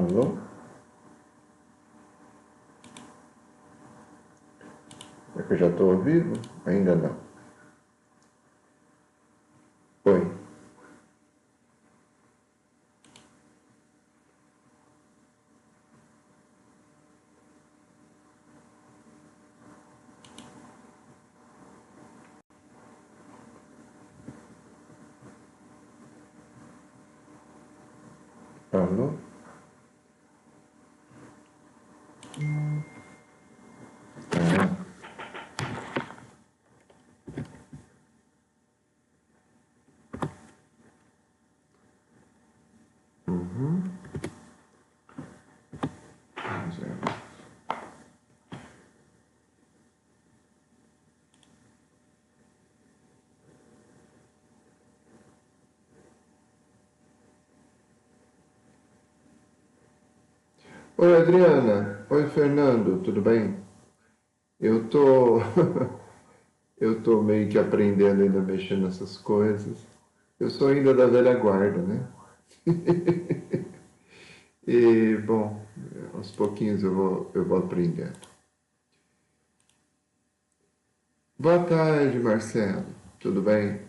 Alô? É que eu já estou ao vivo? Ainda não. Oi. Alô? Ah, vamos ver. Oi, Adriana. Oi, Fernando. Tudo bem? Eu tô, eu tô meio que aprendendo ainda a mexer nessas coisas. Eu sou ainda da velha guarda, né? E, bom, aos pouquinhos eu vou aprendendo. Boa tarde, Marcelo. Tudo bem?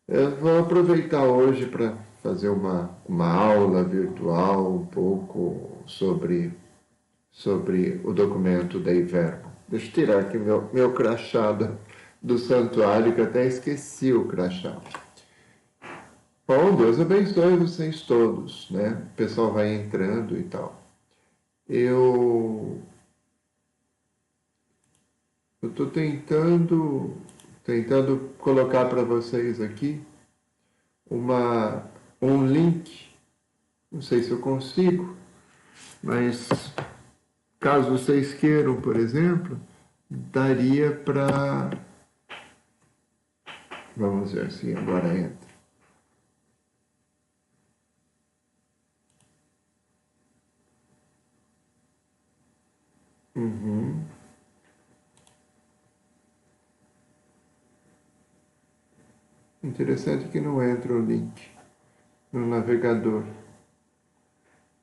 Eu vou aproveitar hoje para fazer uma aula virtual um pouco sobre o documento Dei Verbo. Deixa eu tirar aqui meu crachá do santuário, que eu até esqueci o crachá. Bom, Deus abençoe vocês todos, né? O pessoal vai entrando e tal. Eu estou tentando colocar para vocês aqui uma, um link. Não sei se eu consigo, mas caso vocês queiram, por exemplo, daria para... Vamos ver se agora entra. Uhum. Interessante que não entra o link no navegador.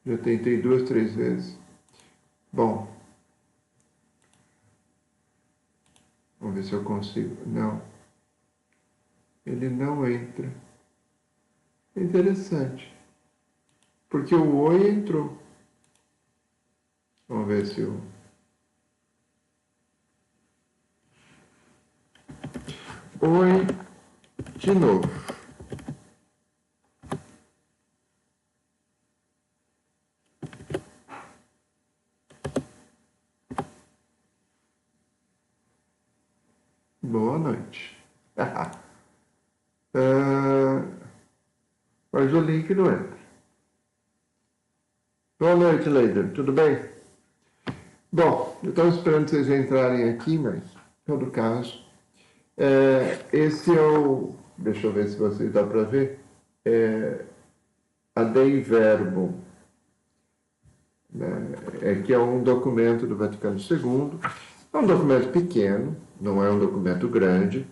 Já tentei 2, 3 vezes. Bom, vamos ver se eu consigo. Não, ele não entra. Interessante, porque o oi entrou. Vamos ver se o... Oi, de novo. Boa noite. Mas o link não entra. Boa noite, Leider. Tudo bem? Bom, eu estava esperando vocês entrarem aqui, mas, em todo caso, esse é o... Deixa eu ver se vocês dá para ver. A Dei Verbo, né? Que é um documento do Vaticano II. É um documento pequeno, não é um documento grande,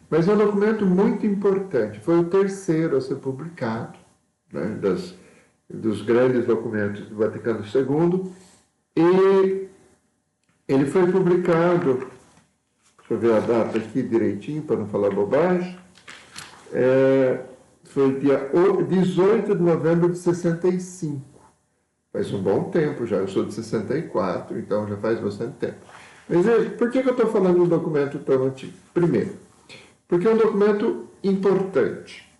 mas é um documento muito importante. Foi o terceiro a ser publicado, né, dos grandes documentos do Vaticano II. E ele foi publicado, deixa eu ver a data aqui direitinho, para não falar bobagem, foi dia 18 de novembro de 65. Faz um bom tempo já, eu sou de 64, então já faz bastante tempo. Mas por que eu estou falando de um documento tão antigo? Primeiro, porque é um documento importante.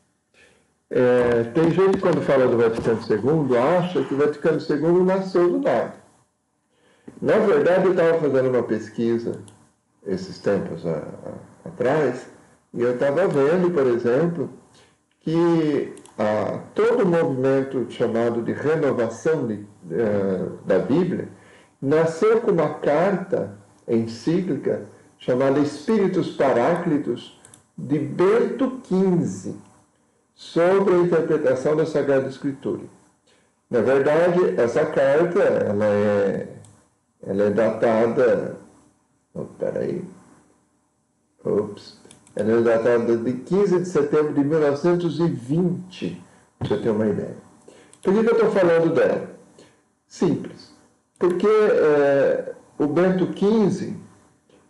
Tem gente, quando fala do Vaticano II, acha que o Vaticano II nasceu do nada. Na verdade, eu estava fazendo uma pesquisa esses tempos atrás, e eu estava vendo, por exemplo, que todo o movimento chamado de renovação da Bíblia nasceu com uma carta encíclica chamada Spiritus Paráclitos de Bento XV sobre a interpretação da Sagrada Escritura. Na verdade, essa carta ela é datada... Ela é datada de 15 de setembro de 1920, para você ter uma ideia. Por que eu estou falando dela? Simples. Porque o Bento XV,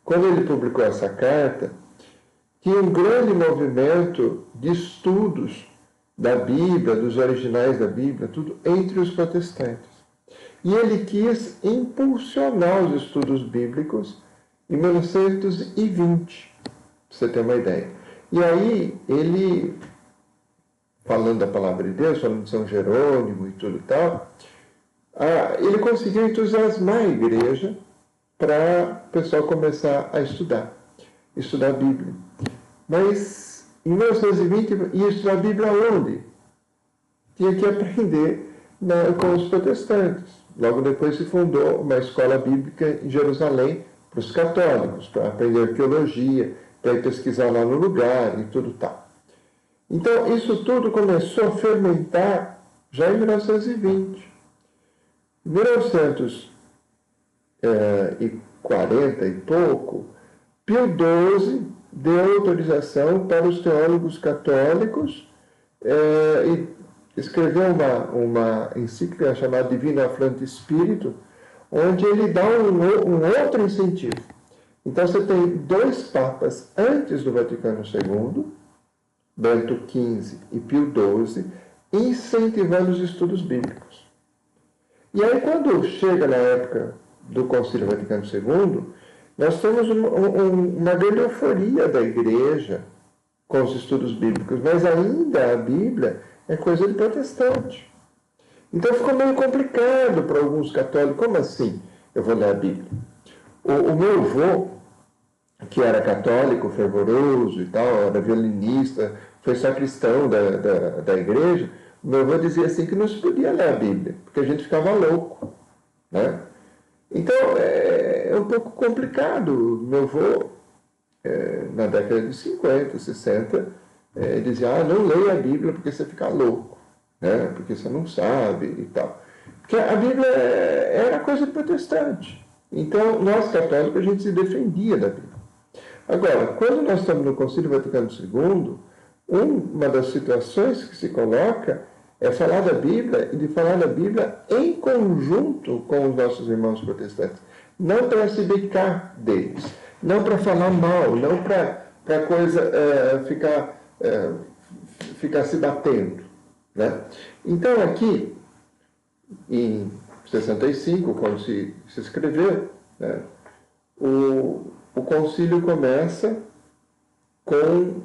quando ele publicou essa carta, tinha um grande movimento de estudos da Bíblia, dos originais da Bíblia, tudo entre os protestantes. E ele quis impulsionar os estudos bíblicos em 1920, para você ter uma ideia. E aí, ele, falando da palavra de Deus, falando de São Jerônimo e tudo e tal, ele conseguiu entusiasmar a igreja para o pessoal começar a estudar a Bíblia. Mas, em 1920, ia estudar a Bíblia onde? Tinha que aprender com os protestantes. Logo depois se fundou uma escola bíblica em Jerusalém para os católicos, para aprender arqueologia, para ir pesquisar lá no lugar e tudo tal. Então, isso tudo começou a fermentar já em 1920. Em 1940 e pouco, Pio XII deu autorização para os teólogos católicos e escreveu uma encíclica chamada Divino Afflante Spiritu, onde ele dá um outro incentivo. Então você tem dois papas antes do Vaticano II, Bento XV e Pio XII, incentivando os estudos bíblicos. E aí quando chega na época do Concílio Vaticano II, nós temos uma grande euforia da igreja com os estudos bíblicos, mas ainda a Bíblia é coisa de protestante. Então ficou meio complicado para alguns católicos. Como assim eu vou ler a Bíblia? O meu avô, que era católico, fervoroso e tal, era violinista, foi sacristão da igreja, o meu avô dizia assim que não se podia ler a Bíblia, porque a gente ficava louco, né? Então é um pouco complicado. Meu avô, na década de 50, 60, dizia, não leia a Bíblia porque você fica louco, né? Porque você não sabe e tal. Porque a Bíblia era coisa de protestante. Então, nós católicos, a gente se defendia da Bíblia. Agora, quando nós estamos no Concílio Vaticano II, uma das situações que se coloca é falar da Bíblia e de falar da Bíblia em conjunto com os nossos irmãos protestantes. Não para se bicar deles, não para falar mal, não para a coisa ficar se batendo, né? Então, aqui, em 65, quando se escreveu, né, o concílio começa com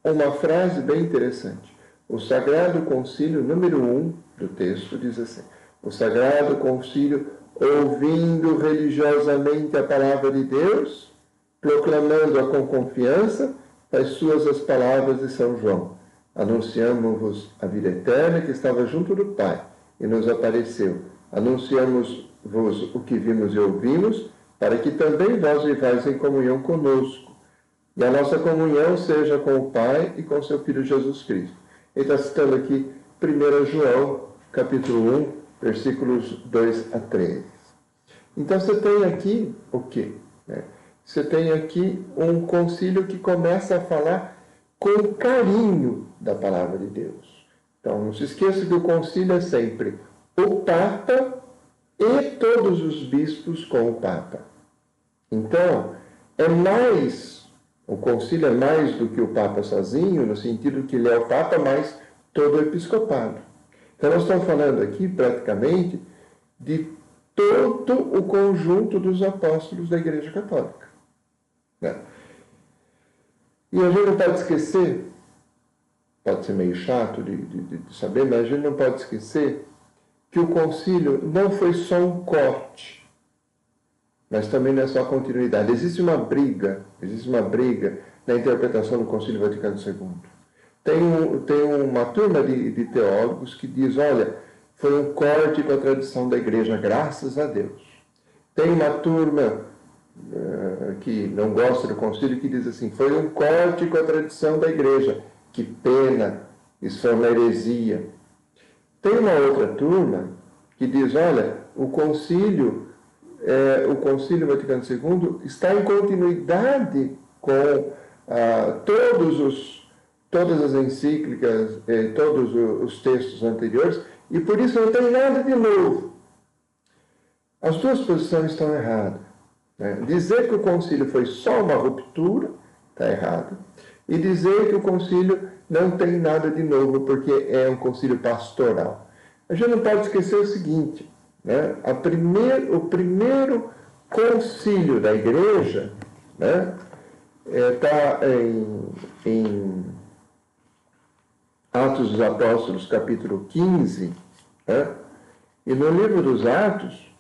uma frase bem interessante. O Sagrado Concílio, número 1 do texto, diz assim: o Sagrado Concílio, ouvindo religiosamente a palavra de Deus, proclamando-a com confiança, faz suas as palavras de São João. Anunciamos-vos a vida eterna que estava junto do Pai e nos apareceu. Anunciamos-vos o que vimos e ouvimos, para que também vós vivais em comunhão conosco. E a nossa comunhão seja com o Pai e com seu Filho Jesus Cristo. Ele está citando aqui 1 João, capítulo 1, versículos 2 a 3. Então você tem aqui o quê? Você tem aqui um concílio que começa a falar com carinho da palavra de Deus. Então não se esqueça que o concílio é sempre o Papa e todos os bispos com o Papa. Então, o concílio é mais do que o Papa sozinho, no sentido que ele é o Papa, mas todo o episcopado. Então, nós estamos falando aqui, praticamente, de todo o conjunto dos apóstolos da Igreja Católica. Né? E a gente não pode esquecer, pode ser meio chato de saber, mas a gente não pode esquecer que o concílio não foi só um corte, mas também não é só a continuidade. Existe uma briga na interpretação do Concílio Vaticano II. Tem uma turma de teólogos que diz, olha, foi um corte com a tradição da igreja, graças a Deus. Tem uma turma que não gosta do concílio que diz assim, foi um corte com a tradição da igreja, que pena, isso foi uma heresia. Tem uma outra turma que diz, olha, o Concílio Vaticano II está em continuidade com todas as encíclicas, todos os textos anteriores, e por isso não tem nada de novo. As duas posições estão erradas. Né? Dizer que o concílio foi só uma ruptura, está errado. E dizer que o concílio não tem nada de novo, porque é um concílio pastoral. A gente não pode esquecer o seguinte, né? O primeiro concílio da igreja, né, está em Atos dos Apóstolos, capítulo 15, né? E no livro dos Atos,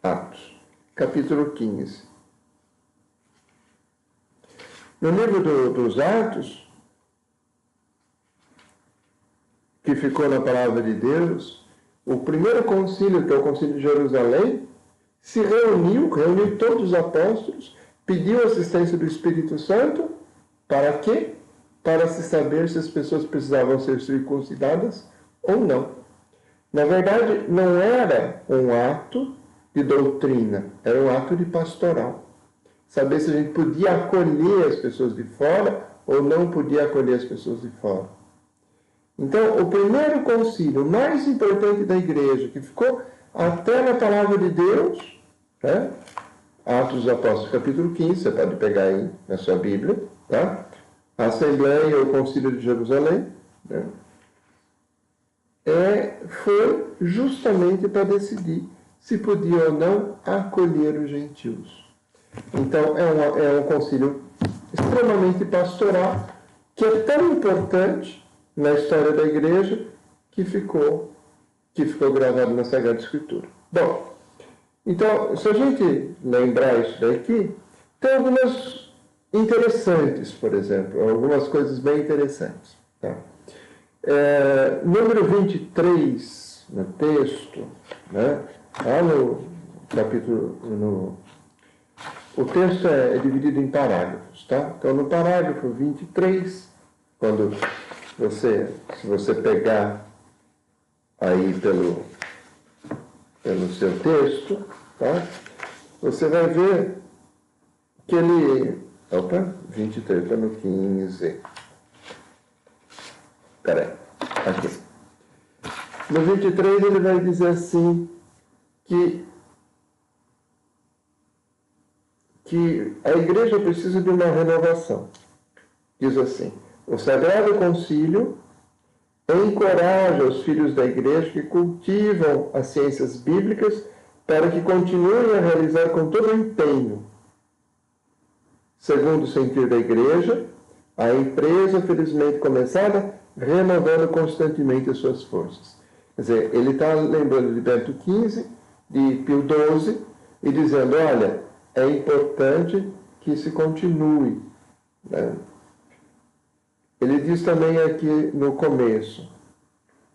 Atos, capítulo 15. No livro dos Atos, que ficou na palavra de Deus, o primeiro concílio, que é o concílio de Jerusalém, se reuniu todos os apóstolos, pediu assistência do Espírito Santo, para quê? Para se saber se as pessoas precisavam ser circuncidadas ou não. Na verdade, não era um ato de doutrina, era um ato de pastoral. Saber se a gente podia acolher as pessoas de fora ou não podia acolher as pessoas de fora. Então, o primeiro concílio mais importante da igreja, que ficou até na palavra de Deus, né? Atos dos Apóstolos, capítulo 15, você pode pegar aí na sua Bíblia, tá? A Assembleia ou Concílio de Jerusalém, né? Foi justamente para decidir se podia ou não acolher os gentios. Então, é um concílio extremamente pastoral, que é tão importante na história da igreja, que ficou gravado na Sagrada Escritura. Bom, então, se a gente lembrar isso daqui, tem algumas interessantes, por exemplo, algumas coisas bem interessantes. Tá? Número 23, no texto, né? Lá no capítulo... O texto é dividido em parágrafos, tá? Então, no parágrafo 23, se você pegar aí pelo seu texto, tá? Você vai ver que ele... 23, está no 15. Peraí, aqui. No 23 ele vai dizer assim que a igreja precisa de uma renovação. Diz assim: o Sagrado Concílio encoraja os filhos da igreja que cultivam as ciências bíblicas para que continuem a realizar com todo o empenho, segundo o sentir da igreja, a empresa felizmente começada, renovando constantemente as suas forças. Quer dizer, ele está lembrando de Bento XV, de Pio XII, e dizendo, olha, é importante que se continue. Né? Ele diz também aqui no começo,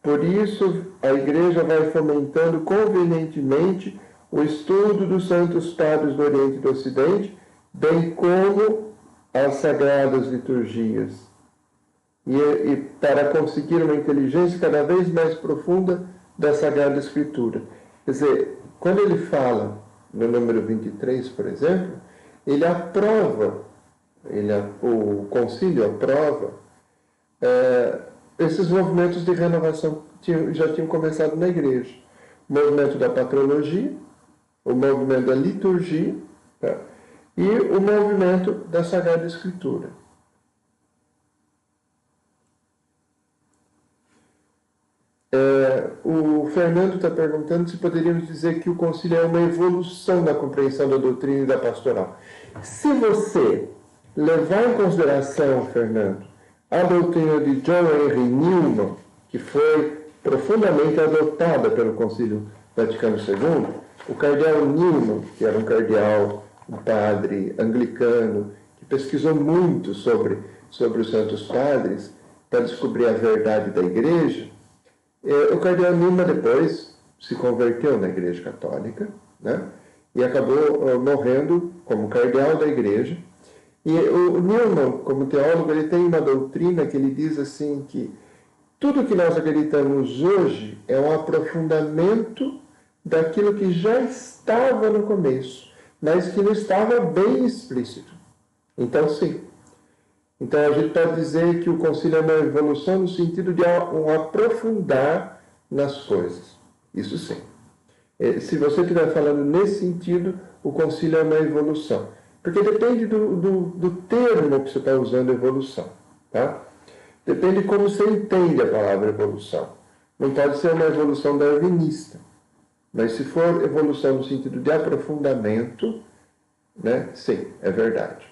por isso a igreja vai fomentando convenientemente o estudo dos santos padres do Oriente e do Ocidente, bem como as sagradas liturgias, e para conseguir uma inteligência cada vez mais profunda da Sagrada Escritura. Quer dizer, quando ele fala no número 23, por exemplo, ele aprova, o concílio aprova esses movimentos de renovação que já tinham começado na igreja. O movimento da patrologia, o movimento da liturgia, tá? E o movimento da Sagrada Escritura. O Fernando está perguntando se poderíamos dizer que o concílio é uma evolução da compreensão da doutrina e da pastoral. Se você levar em consideração, Fernando, a doutrina de John Henry Newman, que foi profundamente adotada pelo Concílio Vaticano II, o cardeal Newman, que era um padre anglicano, que pesquisou muito sobre os santos padres para descobrir a verdade da igreja. O cardeal Newman depois se converteu na Igreja Católica, né? E acabou morrendo como cardeal da igreja. E o Newman, como teólogo, ele tem uma doutrina que ele diz assim que tudo que nós acreditamos hoje é um aprofundamento daquilo que já estava no começo, mas que não estava bem explícito. Então, sim, Então, a gente pode dizer que o concílio é uma evolução no sentido de um aprofundar nas coisas. Isso sim. Se você estiver falando nesse sentido, o concílio é uma evolução. Porque depende do termo que você está usando, evolução. Tá? Depende de como você entende a palavra evolução. Não pode ser uma evolução darwinista. Mas se for evolução no sentido de aprofundamento, né, sim, é verdade.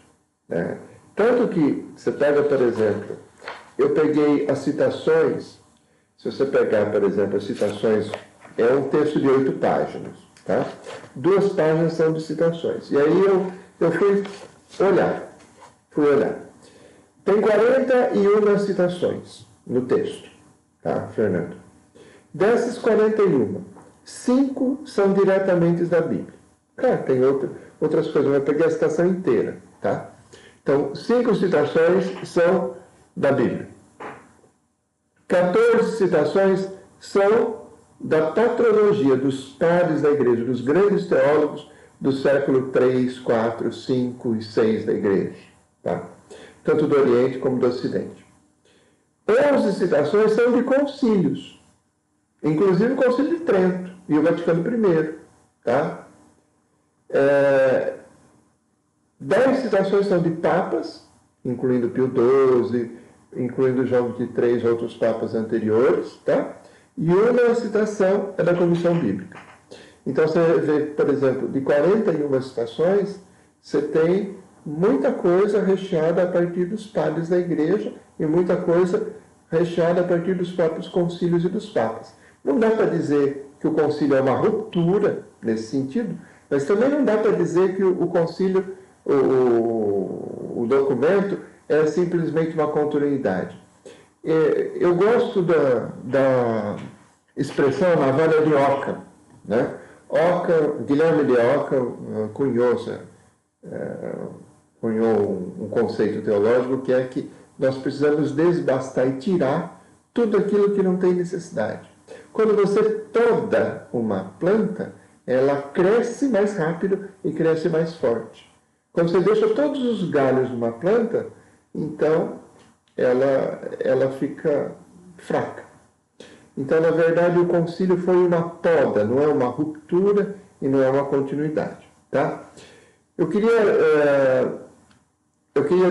Né? Tanto que você pega, por exemplo, eu peguei as citações, se você pegar, por exemplo, as citações, é um texto de 8 páginas, tá? 2 páginas são de citações. E aí eu fui olhar. Tem 41 citações no texto, tá, Fernando? Dessas 41, 5 são diretamente da Bíblia. Claro, tem outras coisas, mas eu peguei a citação inteira, tá? Então, 5 citações são da Bíblia. 14 citações são da patrologia dos padres da igreja, dos grandes teólogos do século 3, 4, 5 e 6 da igreja, tá? Tanto do Oriente como do Ocidente. 11 citações são de concílios, inclusive o Concílio de Trento e o Vaticano I, tá? 10 citações são de papas, incluindo Pio XII, incluindo João XXIII e outros papas anteriores, tá? E uma citação é da Comissão Bíblica. Então, você vê, por exemplo, de 41 citações, você tem muita coisa recheada a partir dos padres da igreja e muita coisa recheada a partir dos próprios concílios e dos papas. Não dá para dizer que o concílio é uma ruptura nesse sentido, mas também não dá para dizer que o concílio, o documento, é simplesmente uma continuidade. Eu gosto da expressão navalha de Oca, né? Guilherme de Oca cunhou um conceito teológico que é que nós precisamos desbastar e tirar tudo aquilo que não tem necessidade. Quando você poda uma planta, ela cresce mais rápido e cresce mais forte. Quando você deixa todos os galhos de uma planta, então ela fica fraca. Então, na verdade, o concílio foi uma poda, não é uma ruptura e não é uma continuidade. Tá? Eu queria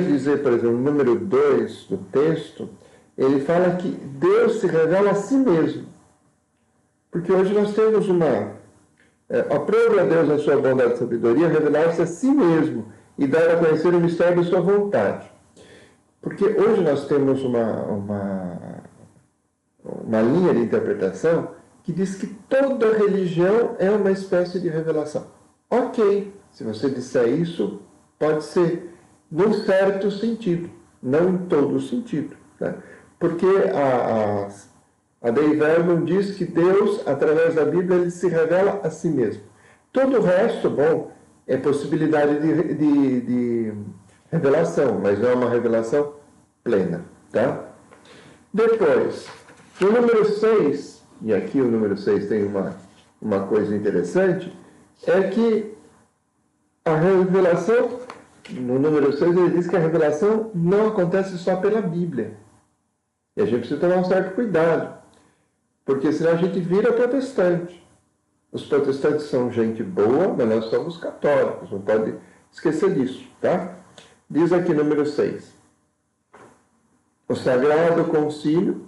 dizer, por exemplo, no número 2 do texto, ele fala que Deus se revela a si mesmo. Porque hoje nós temos aprove a Deus na sua bondade e sabedoria revelar-se a si mesmo e dar a conhecer o mistério da sua vontade. Porque hoje nós temos uma linha de interpretação que diz que toda religião é uma espécie de revelação. Ok, se você disser isso, pode ser num certo sentido, não em todo sentido. Né? Porque a Dei Verbum diz que Deus, através da Bíblia, ele se revela a si mesmo. Todo o resto, bom, é possibilidade de revelação, mas não é uma revelação plena. Tá? Depois, no número 6, e aqui o número 6 tem uma coisa interessante, é que a revelação, no número 6 ele diz que a revelação não acontece só pela Bíblia. E a gente precisa tomar um certo cuidado, porque senão a gente vira protestante. Os protestantes são gente boa, mas nós somos católicos, não pode esquecer disso, tá? Diz aqui número 6. O Sagrado Concílio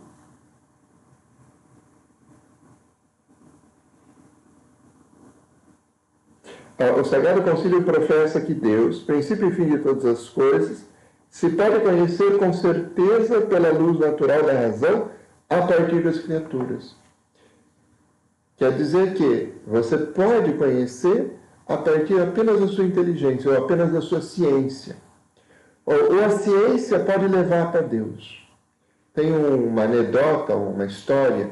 professa que Deus, princípio e fim de todas as coisas, se pode conhecer com certeza pela luz natural da razão a partir das criaturas. Quer dizer que você pode conhecer a partir apenas da sua inteligência ou apenas da sua ciência. Ou a ciência pode levar para Deus. Tem uma anedota, uma história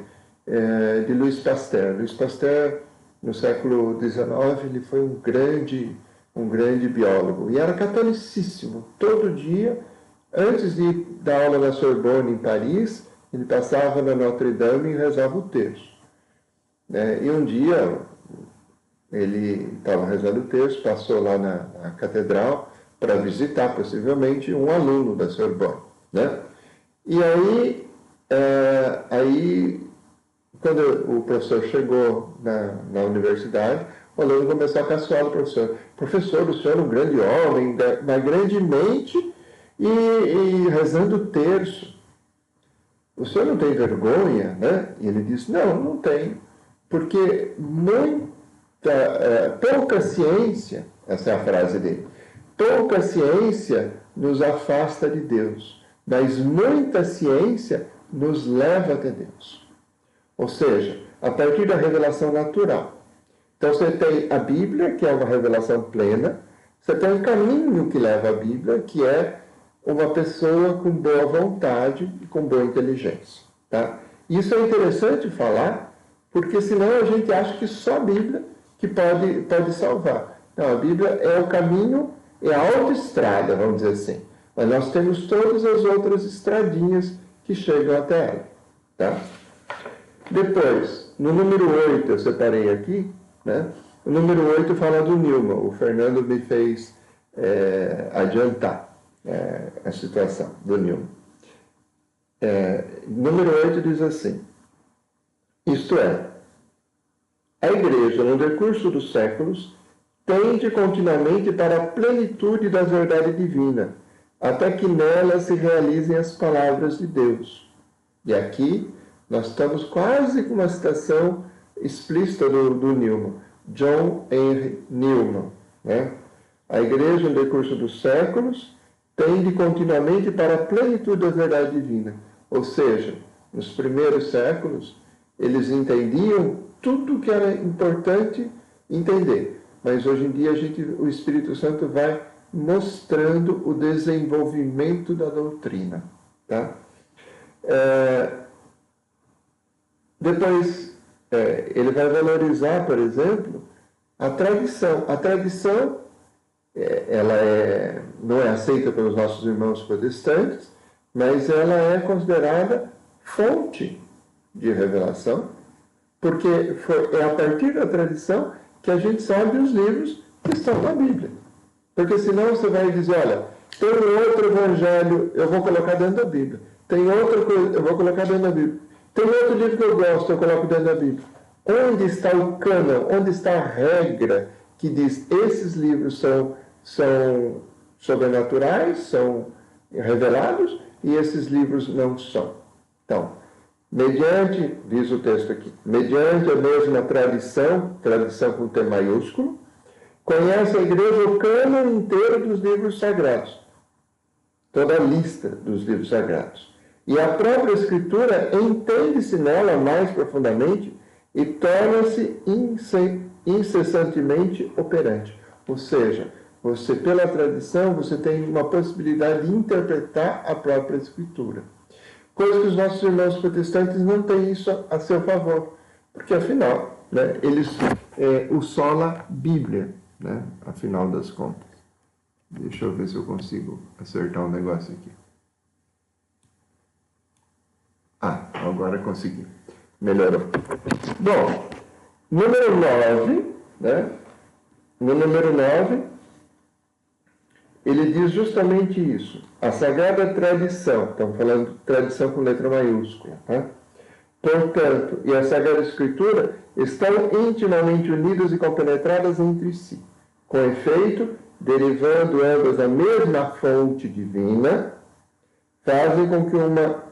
de Louis Pasteur. Louis Pasteur, no século XIX, ele foi um grande biólogo. E era catolicíssimo. Todo dia, antes de dar aula na Sorbonne, em Paris, ele passava na Notre Dame e rezava o terço. E um dia, ele estava rezando o terço, passou lá na catedral, para visitar, possivelmente, um aluno da Sorbonne, né? E aí, quando o professor chegou na universidade, o aluno começou a caçoar do professor. Professor, o senhor é um grande homem, uma grande mente e rezando o terço. O senhor não tem vergonha, né? E ele disse, não tenho. Porque pouca ciência, essa é a frase dele, pouca ciência nos afasta de Deus, mas muita ciência nos leva até Deus. Ou seja, a partir da revelação natural. Então você tem a Bíblia, que é uma revelação plena, você tem um caminho que leva à Bíblia, que é uma pessoa com boa vontade e com boa inteligência. Tá? Isso é interessante falar, porque senão a gente acha que só a Bíblia que pode salvar. Não, a Bíblia é o caminho, é a autoestrada, vamos dizer assim. Mas nós temos todas as outras estradinhas que chegam até ela. Tá? Depois, no número 8, eu separei aqui, né? O número 8 fala do Newman. O Fernando me fez adiantar a situação do Newman. Número 8 diz assim, isto é, a Igreja, no decurso dos séculos, tende continuamente para a plenitude da verdade divina, até que nela se realizem as palavras de Deus. E aqui nós estamos quase com uma citação explícita do Newman, John Henry Newman, né? A Igreja, no decurso dos séculos, tende continuamente para a plenitude da verdade divina. Ou seja, nos primeiros séculos, eles entendiam tudo que era importante entender. Mas hoje em dia o Espírito Santo vai mostrando o desenvolvimento da doutrina. Tá? Depois, ele vai valorizar, por exemplo, a tradição. A tradição ela não é aceita pelos nossos irmãos protestantes, mas ela é considerada fonte de revelação, porque é a partir da tradição que a gente sabe os livros que estão na Bíblia. Porque senão você vai dizer, olha, tem outro evangelho, eu vou colocar dentro da Bíblia. Tem outra coisa, eu vou colocar dentro da Bíblia. Tem outro livro que eu gosto, eu coloco dentro da Bíblia. Onde está o cânon? Onde está a regra que diz esses livros são sobrenaturais, são revelados, e esses livros não são? Então, mediante, diz o texto aqui, mediante a mesma tradição com T maiúsculo, conhece a Igreja o cânon inteiro dos livros sagrados, toda a lista dos livros sagrados. E a própria Escritura entende-se nela mais profundamente e torna-se incessantemente operante. Ou seja, você, pela tradição, você tem uma possibilidade de interpretar a própria Escritura. Coisa que os nossos irmãos protestantes não têm isso a seu favor, porque, afinal, né, eles o sola Bíblia, né, afinal das contas. Deixa eu ver se eu consigo acertar um negócio aqui. Agora consegui. Melhorou. Bom, número 9, né? No número 9, ele diz justamente isso. A Sagrada Tradição, estamos falando de tradição com letra maiúscula, tá? Portanto, e a Sagrada Escritura estão intimamente unidas e compenetradas entre si. Com efeito, derivando ambas da mesma fonte divina, fazem como que uma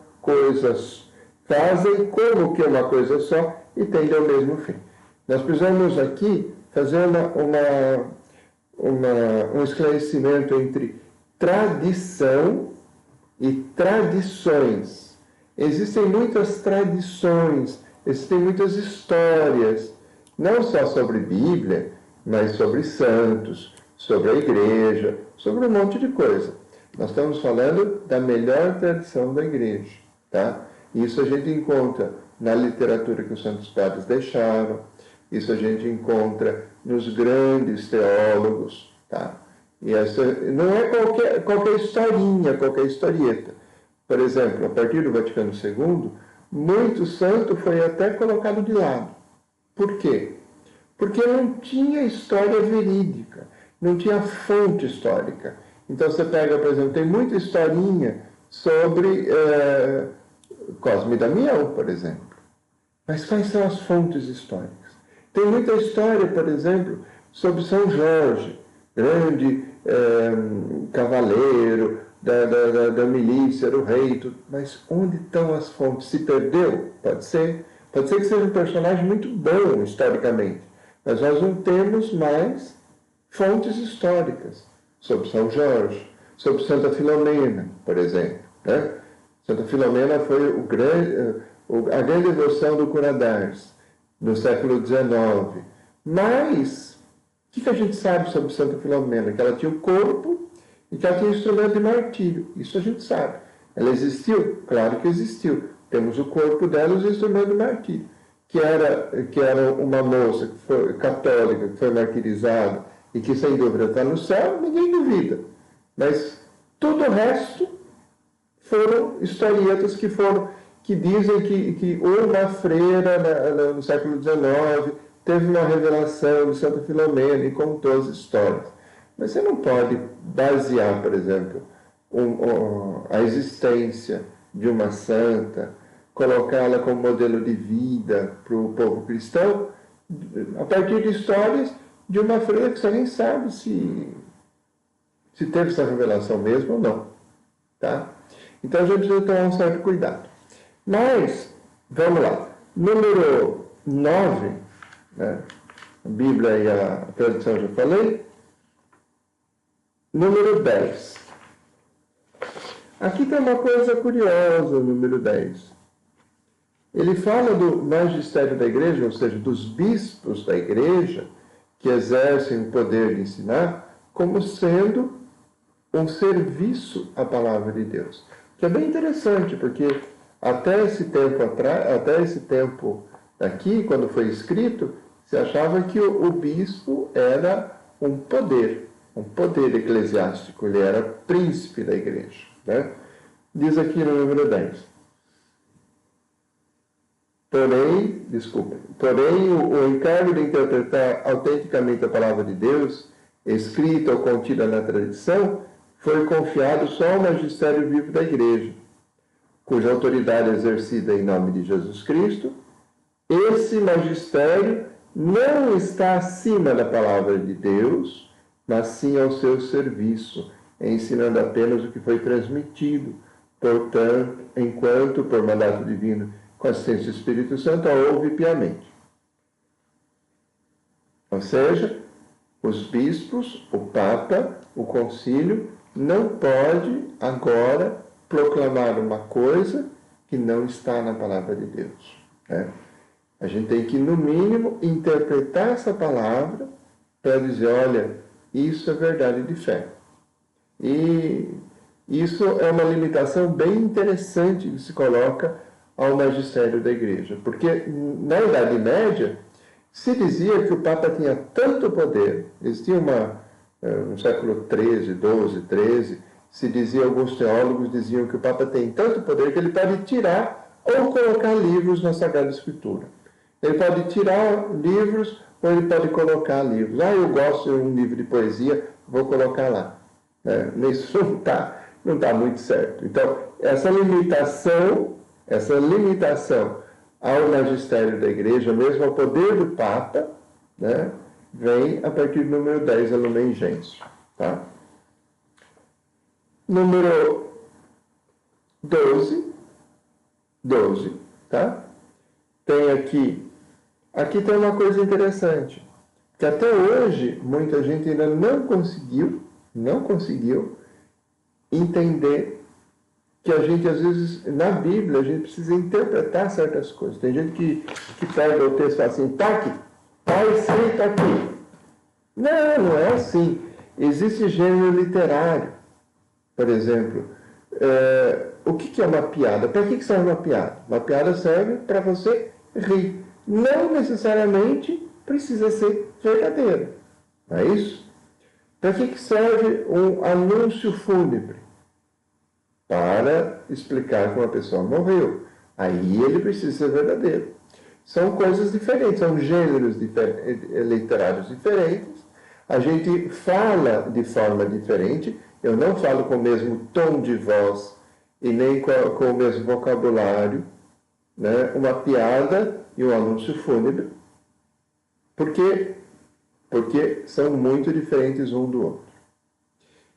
coisa só e tendem ao mesmo fim. Nós precisamos aqui fazer um esclarecimento entre tradição e tradições. Existem muitas tradições, existem muitas histórias, não só sobre Bíblia, mas sobre santos, sobre a igreja, sobre um monte de coisa. Nós estamos falando da melhor tradição da igreja, tá? Isso a gente encontra na literatura que os santos padres deixaram, isso a gente encontra nos grandes teólogos, tá? E essa não é qualquer historinha, qualquer historieta. Por exemplo, a partir do Vaticano II, muito santo foi até colocado de lado. Por quê? Porque não tinha história verídica, não tinha fonte histórica. Então você pega, por exemplo, tem muita historinha sobre Cosme e Damião, por exemplo. Mas quais são as fontes históricas? Tem muita história, por exemplo, sobre São Jorge, grande cavaleiro da milícia, do rei, tudo. Mas onde estão as fontes? Se perdeu? Pode ser. Pode ser que seja um personagem muito bom historicamente, mas nós não temos mais fontes históricas sobre São Jorge, sobre Santa Filomena, por exemplo. Né? Santa Filomena foi a grande devoção do Cura d'Ars, no século XIX. Mas, o que a gente sabe sobre Santa Filomena? Que ela tinha o corpo e que ela tinha instrumento de martírio. Isso a gente sabe. Ela existiu? Claro que existiu. Temos o corpo dela e os instrumentos de martírio. Que era uma moça que foi católica, que foi martirizada e que, sem dúvida, está no céu, ninguém duvida. Mas todo o resto foram historietas que dizem que uma freira no século XIX teve uma revelação de Santa Filomena e contou as histórias. Mas você não pode basear, por exemplo, a existência de uma santa, colocá-la como modelo de vida para o povo cristão, a partir de histórias de uma freira que você nem sabe se teve essa revelação mesmo ou não. Tá? Então a gente precisa tomar um certo cuidado. Mas, vamos lá. Número 9, né? A Bíblia e a tradição já falei. Número 10. Aqui tem uma coisa curiosa, o número 10. Ele fala do magistério da igreja, ou seja, dos bispos da igreja, que exercem o poder de ensinar, como sendo um serviço à palavra de Deus. Que é bem interessante, porque até esse tempo aqui, quando foi escrito, se achava que o bispo era um poder eclesiástico, ele era príncipe da igreja. Né? Diz aqui no número 10. Porém, o encargo de interpretar autenticamente a palavra de Deus, escrita ou contida na tradição, foi confiado só ao magistério vivo da igreja, cuja autoridade é exercida em nome de Jesus Cristo. Esse magistério não está acima da palavra de Deus, mas sim ao seu serviço, ensinando apenas o que foi transmitido, portanto, enquanto, por mandato divino, com assistência do Espírito Santo, a ouve piamente. Ou seja, os bispos, o Papa, o concílio, não pode agora proclamar uma coisa que não está na palavra de Deus. Né? A gente tem que, no mínimo, interpretar essa palavra para dizer, olha, isso é verdade de fé. E isso é uma limitação bem interessante que se coloca ao magistério da igreja. Porque, na Idade Média, se dizia que o Papa tinha tanto poder. Existia no século XIII, XII, XIII, se dizia, alguns teólogos diziam que o Papa tem tanto poder que ele pode tirar ou colocar livros na Sagrada Escritura. Ele pode tirar livros ou ele pode colocar livros. Eu gosto de um livro de poesia, vou colocar lá. Isso não tá muito certo. Então, essa limitação ao magistério da igreja, mesmo ao poder do Papa, né, vem a partir do número 10, a Lumen Gentium. Tá? Número 12, tá? Tem aqui tem uma coisa interessante, que até hoje muita gente ainda não conseguiu entender que a gente, às vezes, na Bíblia, a gente precisa interpretar certas coisas. Tem gente que pega o texto e fala assim, tá aqui, tá escrito aqui. Não é assim. Existe gênero literário. Por exemplo, o que é uma piada? Para que serve uma piada? Uma piada serve para você rir. Não necessariamente precisa ser verdadeiro. Não é isso? Para que serve um anúncio fúnebre? Para explicar que uma pessoa morreu. Aí ele precisa ser verdadeiro. São coisas diferentes, são gêneros literários diferentes. A gente fala de forma diferente, eu não falo com o mesmo tom de voz e nem com o mesmo vocabulário, né? Uma piada e um anúncio fúnebre. Por quê? Porque são muito diferentes um do outro.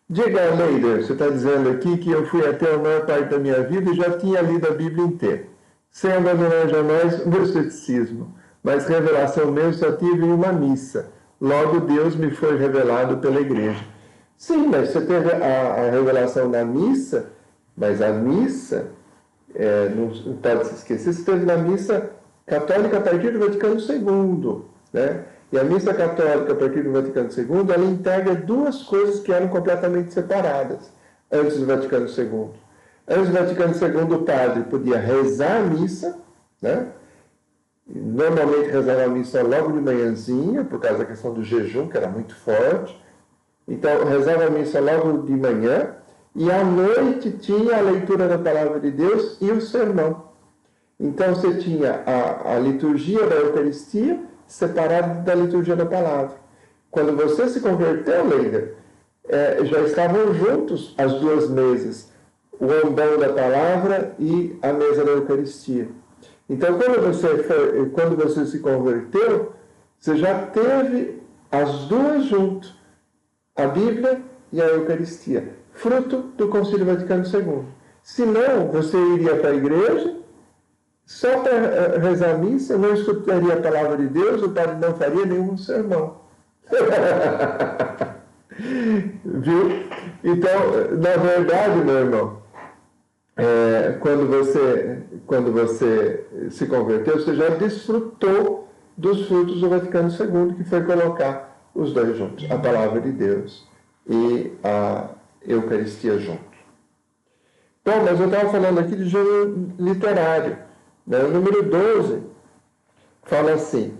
Diga, Leider, você está dizendo aqui que eu fui até a maior parte da minha vida e já tinha lido a Bíblia inteira, sem abandonar jamais o meu ceticismo, mas revelação mesmo só tive em uma missa. Logo Deus me foi revelado pela igreja. Sim, mas você teve a revelação na missa, mas a missa, não pode se esquecer, você teve na missa católica a partir do Vaticano II, né? E a missa católica, a partir do Vaticano II, ela integra duas coisas que eram completamente separadas antes do Vaticano II. Antes do Vaticano II, o padre podia rezar a missa, né? Normalmente rezava a missa logo de manhãzinha, por causa da questão do jejum, que era muito forte. Então, rezava a missa logo de manhã, e à noite tinha a leitura da Palavra de Deus e o sermão. Então, você tinha a liturgia da Eucaristia separada da liturgia da Palavra. Quando você se converteu, Leider, já estavam juntos as duas mesas, o ombão da Palavra e a mesa da Eucaristia. Então, quando você se converteu, você já teve as duas juntas, a Bíblia e a Eucaristia, fruto do Concílio Vaticano II. Se não, você iria para a igreja, só para rezar a missa, não escutaria a palavra de Deus, o padre não faria nenhum sermão. Viu? Então, na verdade, meu irmão, quando você se converteu, você já desfrutou dos frutos do Vaticano II, que foi colocar os dois juntos, a palavra de Deus e a Eucaristia junto. Bom, mas eu estava falando aqui de gênero literário. O número 12 fala assim: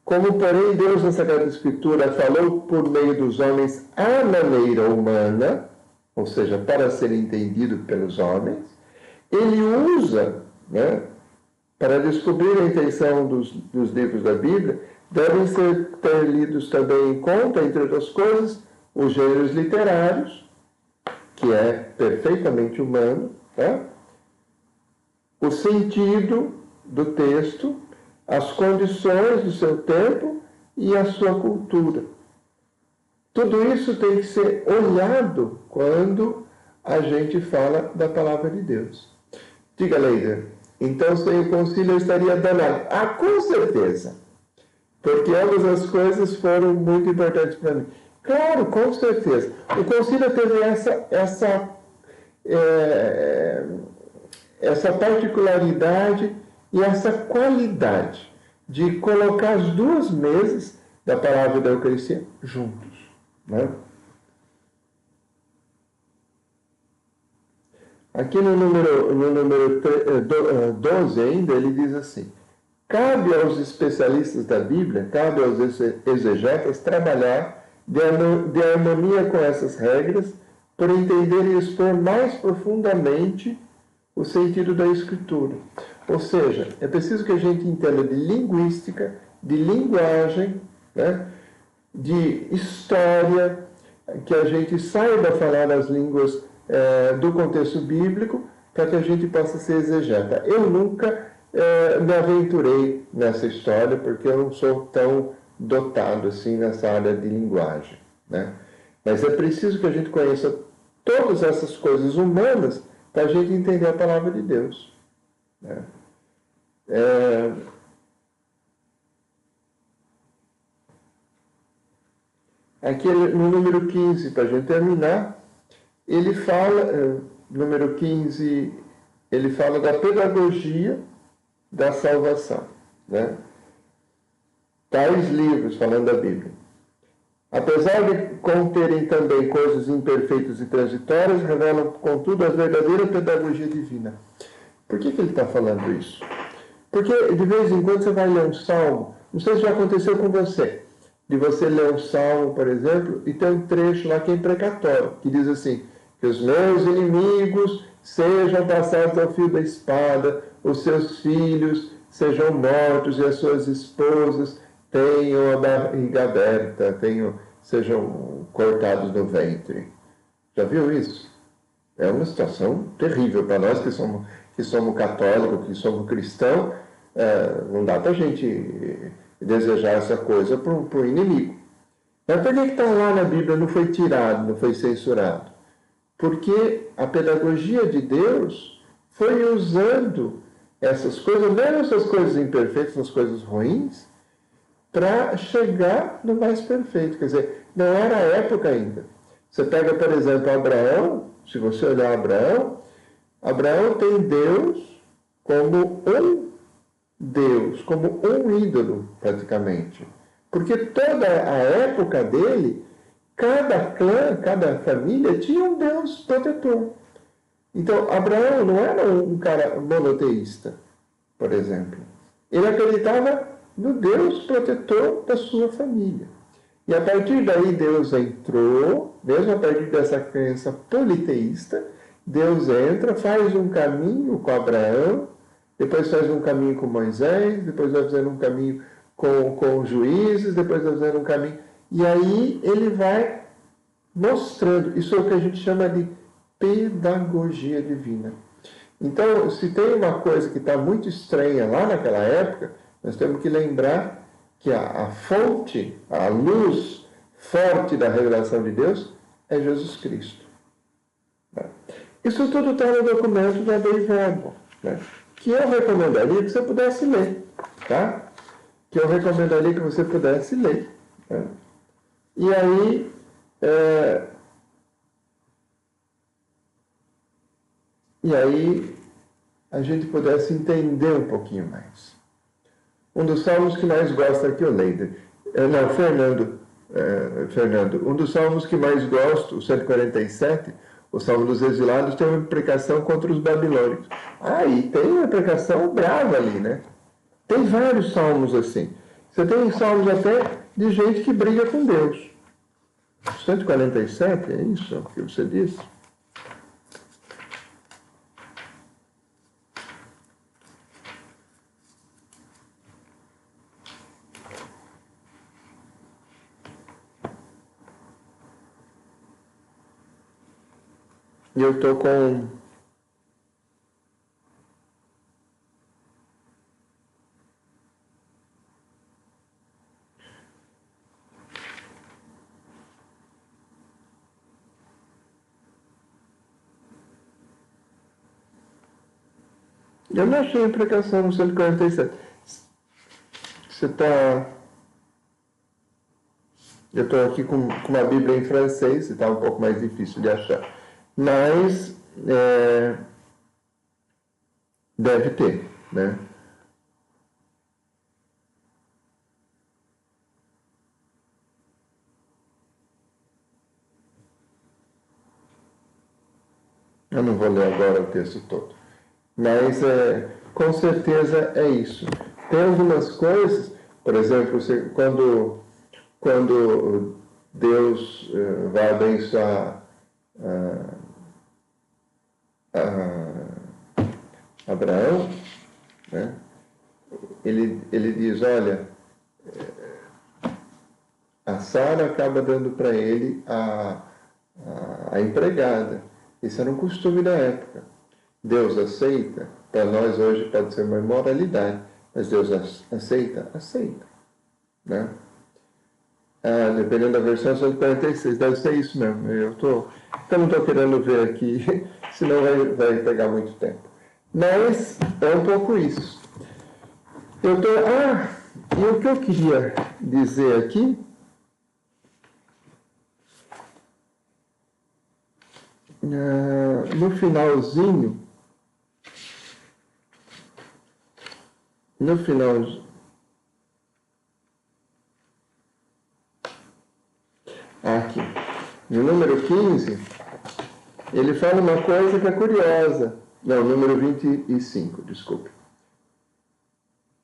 como, porém, Deus na Sagrada Escritura falou por meio dos homens à maneira humana, ou seja, para ser entendido pelos homens, ele usa, né, para descobrir a intenção dos livros da Bíblia, devem ter lidos também em conta, entre outras coisas, os gêneros literários, que é perfeitamente humano, né? O sentido do texto, as condições do seu tempo e a sua cultura. Tudo isso tem que ser olhado quando a gente fala da palavra de Deus. Diga, Leider, então sem o concílio eu estaria danado. Ah, com certeza, porque ambas as coisas foram muito importantes para mim. Claro, com certeza. O concílio teve essa particularidade e essa qualidade de colocar as duas mesas da palavra da Eucaristia juntos, né? Aqui no número 12 ainda, ele diz assim: cabe aos especialistas da Bíblia, cabe aos exegetas trabalhar de harmonia com essas regras, por entender e expor mais profundamente o sentido da Escritura. Ou seja, é preciso que a gente entenda de linguística, de linguagem, né, de história, que a gente saiba falar as línguas do contexto bíblico, para que a gente possa ser exegeta. Eu nunca me aventurei nessa história, porque eu não sou tão dotado assim nessa área de linguagem, né? Mas é preciso que a gente conheça todas essas coisas humanas para a gente entender a palavra de Deus, né? Aqui no número 15, para a gente terminar, ele fala, número 15, ele fala da pedagogia da salvação, né? Tais livros, falando da Bíblia, apesar de conterem também coisas imperfeitas e transitórias, revelam, contudo, a verdadeira pedagogia divina. Por que ele está falando isso? Porque, de vez em quando, você vai ler um salmo, não sei se já aconteceu com você, de você ler um salmo, por exemplo, e tem um trecho lá que é imprecatório, que diz assim: que os meus inimigos sejam passados ao fio da espada, os seus filhos sejam mortos e as suas esposas tenham a barriga aberta, sejam cortados do ventre. Já viu isso? É uma situação terrível para nós que somos católicos, que somos cristãos. Não dá para a gente desejar essa coisa para o inimigo. Mas por que está lá na Bíblia, não foi tirado, não foi censurado? Porque a pedagogia de Deus foi usando essas coisas, mesmo essas coisas imperfeitas, essas coisas ruins, para chegar no mais perfeito. Quer dizer, não era a época ainda. Você pega, por exemplo, Abraão, se você olhar Abraão tem Deus como um Deus, como um ídolo, praticamente. Porque toda a época dele, cada clã, cada família tinha um Deus protetor. Então, Abraão não era um cara monoteísta, por exemplo. Ele acreditava no Deus protetor da sua família. E a partir daí Deus entrou, mesmo a partir dessa crença politeísta, Deus entra, faz um caminho com Abraão, depois faz um caminho com Moisés, depois vai fazendo um caminho com os juízes, depois vai fazendo um caminho. E aí ele vai mostrando, isso é o que a gente chama de pedagogia divina. Então, se tem uma coisa que está muito estranha lá naquela época, nós temos que lembrar que a fonte, a luz forte da revelação de Deus é Jesus Cristo. Isso tudo está no documento da Dei Verbo, né? Que eu recomendaria que você pudesse ler, tá? Que eu recomendaria que você pudesse ler. Né? E aí, a gente pudesse entender um pouquinho mais. Um dos salmos que mais gosto aqui, o Leide. Não, Fernando. Um dos salmos que mais gosto, o 147, o Salmo dos Exilados, tem uma imprecação contra os babilônicos. E tem uma imprecação brava ali, né? Tem vários salmos assim. Você tem salmos até de gente que briga com Deus. 147, é isso que você disse? E eu estou com... Eu não achei a imprecação no 147. Você está... Eu estou aqui com uma Bíblia em francês, está um pouco mais difícil de achar. Mas deve ter, né? Eu não vou ler agora o texto todo. Mas com certeza é isso. Tem algumas coisas, por exemplo, quando Deus vai abençoar Abraão, né? Ele diz, olha, a Sara acaba dando para ele a empregada. Isso era um costume da época. Deus aceita, para nós hoje pode ser uma imoralidade, mas Deus aceita, né? Dependendo da versão, 146, deve ser isso mesmo. Eu não estou querendo ver aqui, senão vai pegar muito tempo. Mas é um pouco isso. E o que eu queria dizer aqui, no finalzinho, aqui, no número 15, ele fala uma coisa que é curiosa. Não, número 25, desculpe.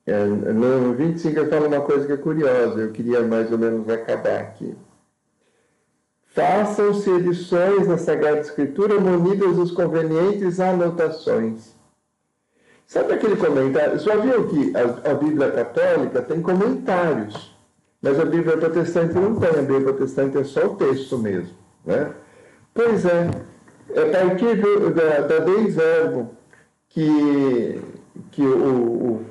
No 25 ele fala uma coisa que é curiosa, eu queria mais ou menos acabar aqui. Façam-se edições da Sagrada Escritura munidas dos convenientes anotações. Sabe aquele comentário? Já viu que a Bíblia Católica tem comentários? Mas a Bíblia protestante não tem, a Bíblia protestante é só o texto mesmo, né? Pois é, a partir da Dei Verbo que o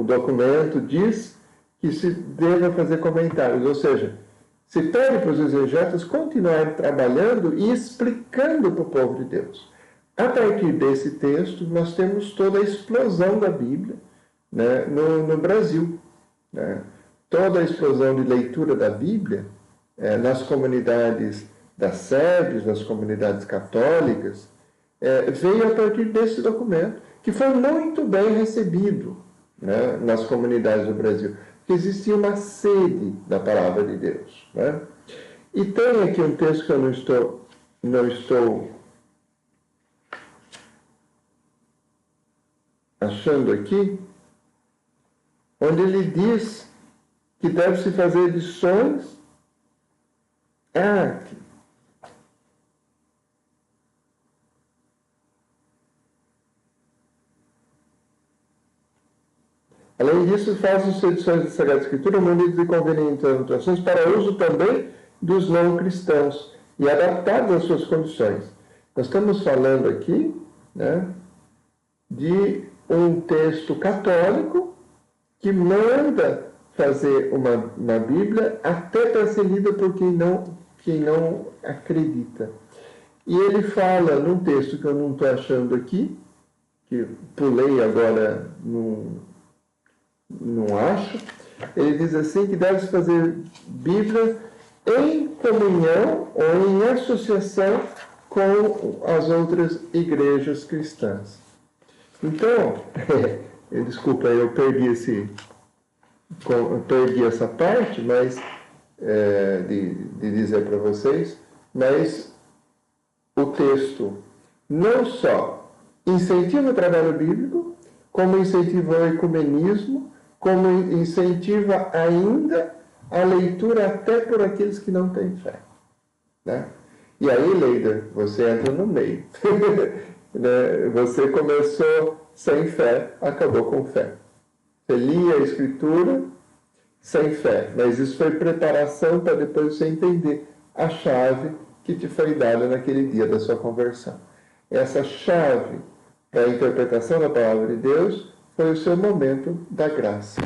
documento diz que se deva fazer comentários, ou seja, se pede para os exegetas continuarem trabalhando e explicando para o povo de Deus. A partir desse texto, nós temos toda a explosão da Bíblia, né, no Brasil, né? Toda a explosão de leitura da Bíblia nas comunidades das SEBs, nas comunidades católicas, veio a partir desse documento, que foi muito bem recebido, né, nas comunidades do Brasil, porque existia uma sede da palavra de Deus, né? E tem aqui um texto que eu não estou achando aqui, onde ele diz que deve-se fazer edições. Aqui. Além disso, faz-se edições da Sagrada Escritura munidas de convenientes anotações para uso também dos não cristãos e adaptadas às suas condições. Nós estamos falando aqui, né, de um texto católico que manda fazer uma Bíblia até para ser lida por quem não acredita. E ele fala num texto que eu não estou achando aqui, que pulei agora, não acho. Ele diz assim que deve-se fazer Bíblia em comunhão ou em associação com as outras igrejas cristãs. Então, desculpa, eu perdi essa parte, mas de dizer para vocês, mas o texto não só incentiva o trabalho bíblico, como incentiva o ecumenismo, como incentiva ainda a leitura até por aqueles que não têm fé, né? E aí, Leider, você entra no meio. Você começou sem fé, acabou com fé. Você lia a Escritura sem fé, mas isso foi preparação para depois você entender a chave que te foi dada naquele dia da sua conversão. Essa chave para a interpretação da palavra de Deus foi o seu momento da graça.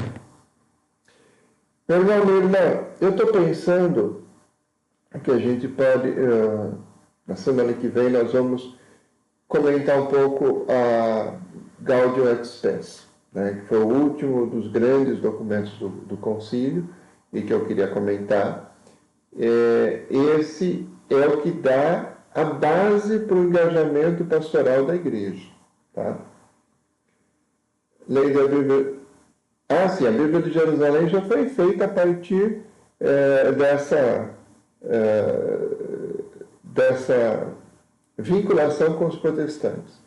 Meu irmão, minha irmã, eu estou pensando que a gente pode, na semana que vem, nós vamos comentar um pouco a Gaudium et Spes, né, que foi o último dos grandes documentos do concílio e que eu queria comentar. Esse é o que dá a base para o engajamento pastoral da igreja. Tá? Lei da Bíblia. Sim, a Bíblia de Jerusalém já foi feita a partir dessa vinculação com os protestantes.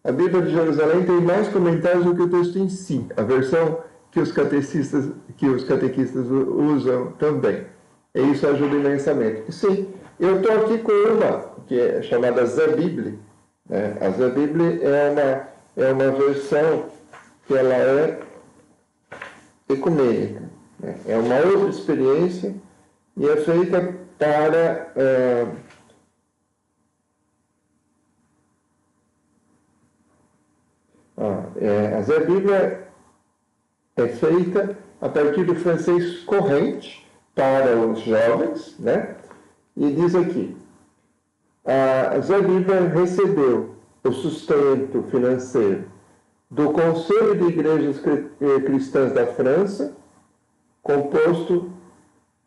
A Bíblia de Jerusalém tem mais comentários do que o texto em si, a versão que os catequistas usam também. E isso ajuda imensamente. Sim, eu estou aqui com uma que é chamada Zé-Bíblia. Né? A Zé-Bíblia é uma versão que ela é ecumênica. Né? É uma outra experiência e é feita para... a Zé-Bíblia é feita a partir do francês corrente para os jovens, né? E diz aqui, a Zé-Bíblia recebeu o sustento financeiro do Conselho de Igrejas Cristãs da França, composto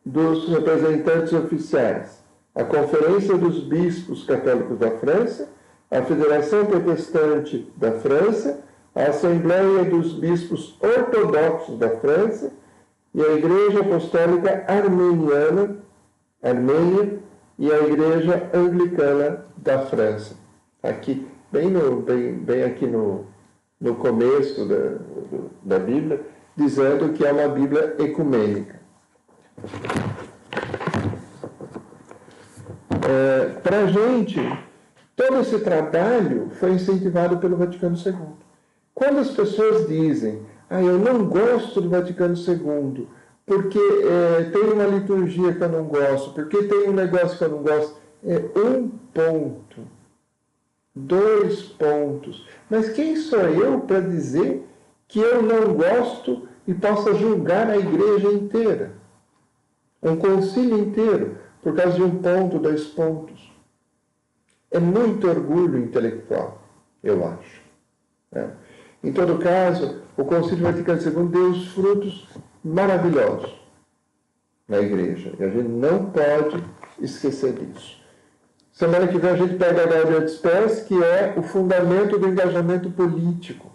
dos representantes oficiais, a Conferência dos Bispos Católicos da França, a Federação Protestante da França, a Assembleia dos Bispos Ortodoxos da França e a Igreja Apostólica Armênia e a Igreja Anglicana da França. Aqui, bem aqui no começo da Bíblia, dizendo que é uma Bíblia ecumênica. Para a gente, todo esse trabalho foi incentivado pelo Vaticano II. Quando as pessoas dizem, eu não gosto do Vaticano II, porque tem uma liturgia que eu não gosto, porque tem um negócio que eu não gosto. É um ponto, 2 pontos. Mas quem sou eu para dizer que eu não gosto e possa julgar a igreja inteira? Um concílio inteiro, por causa de um ponto, 2 pontos. É muito orgulho intelectual, eu acho. Né? Em todo caso, o Concílio Vaticano II deu os frutos maravilhosos na igreja. E a gente não pode esquecer disso. Semana que vem a gente pega a Gaudium et Spes, que é o fundamento do engajamento político,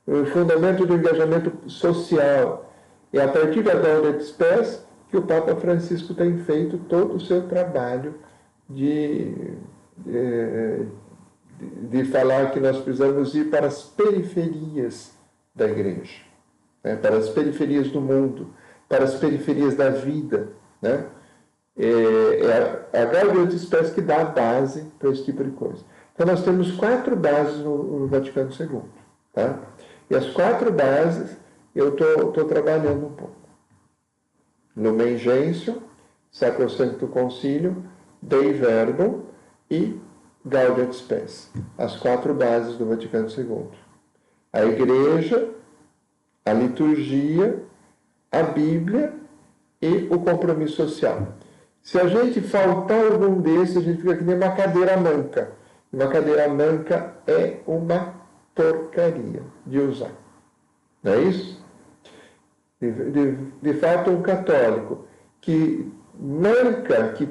o fundamento do engajamento social. E a partir da Gaudium et Spes que o Papa Francisco tem feito todo o seu trabalho de falar que nós precisamos ir para as periferias da igreja, né? Para as periferias do mundo, para as periferias da vida, né? A Gaudium et Spes que dá a base para esse tipo de coisa. Então nós temos 4 bases no Vaticano II, tá? E as 4 bases eu estou trabalhando um pouco. Lumen Gentium, Sacrosanctum Concilium, Dei Verbum e Gaudium et Spes, as 4 bases do Vaticano II. A igreja, a liturgia, a Bíblia e o compromisso social. Se a gente faltar algum desses, a gente fica que nem uma cadeira manca. Uma cadeira manca é uma porcaria de usar. Não é isso? De fato, um católico que manca, que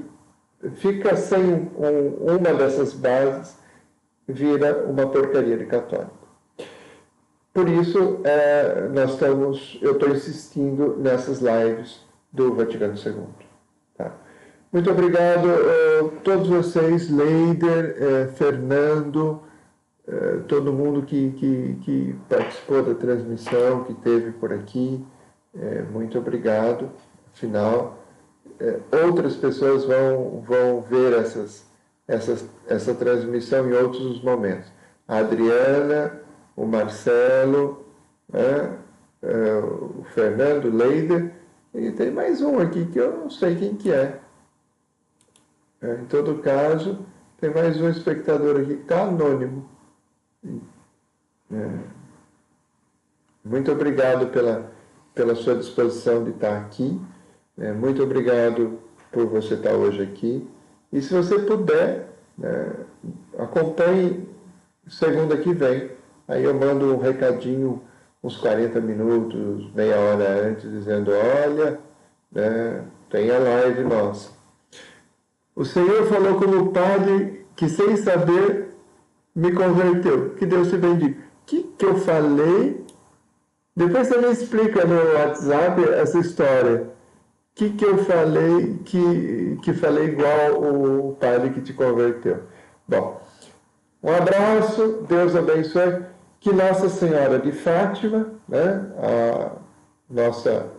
fica sem uma dessas bases, vira uma porcaria de católico. Por isso, eu estou insistindo nessas lives do Vaticano II. Tá? Muito obrigado a todos vocês, Leider, Fernando, todo mundo que participou da transmissão, que esteve por aqui. Muito obrigado. Afinal, outras pessoas vão ver essa transmissão em outros momentos. A Adriana, o Marcelo, o Fernando, o Leider, e tem mais um aqui que eu não sei quem que é. Em todo caso, tem mais um espectador aqui que está anônimo. Muito obrigado pela sua disposição de estar aqui. Muito obrigado por você estar hoje aqui. E se você puder, acompanhe segunda que vem. Aí eu mando um recadinho uns 40 minutos, meia hora antes, dizendo, olha, tem a live nossa. O Senhor falou como padre que, sem saber, me converteu. Que Deus te bendiga. O que eu falei? Depois você me explica no WhatsApp essa história. O que eu falei que falei igual o padre que te converteu? Bom, um abraço, Deus abençoe. Que Nossa Senhora de Fátima, a nossa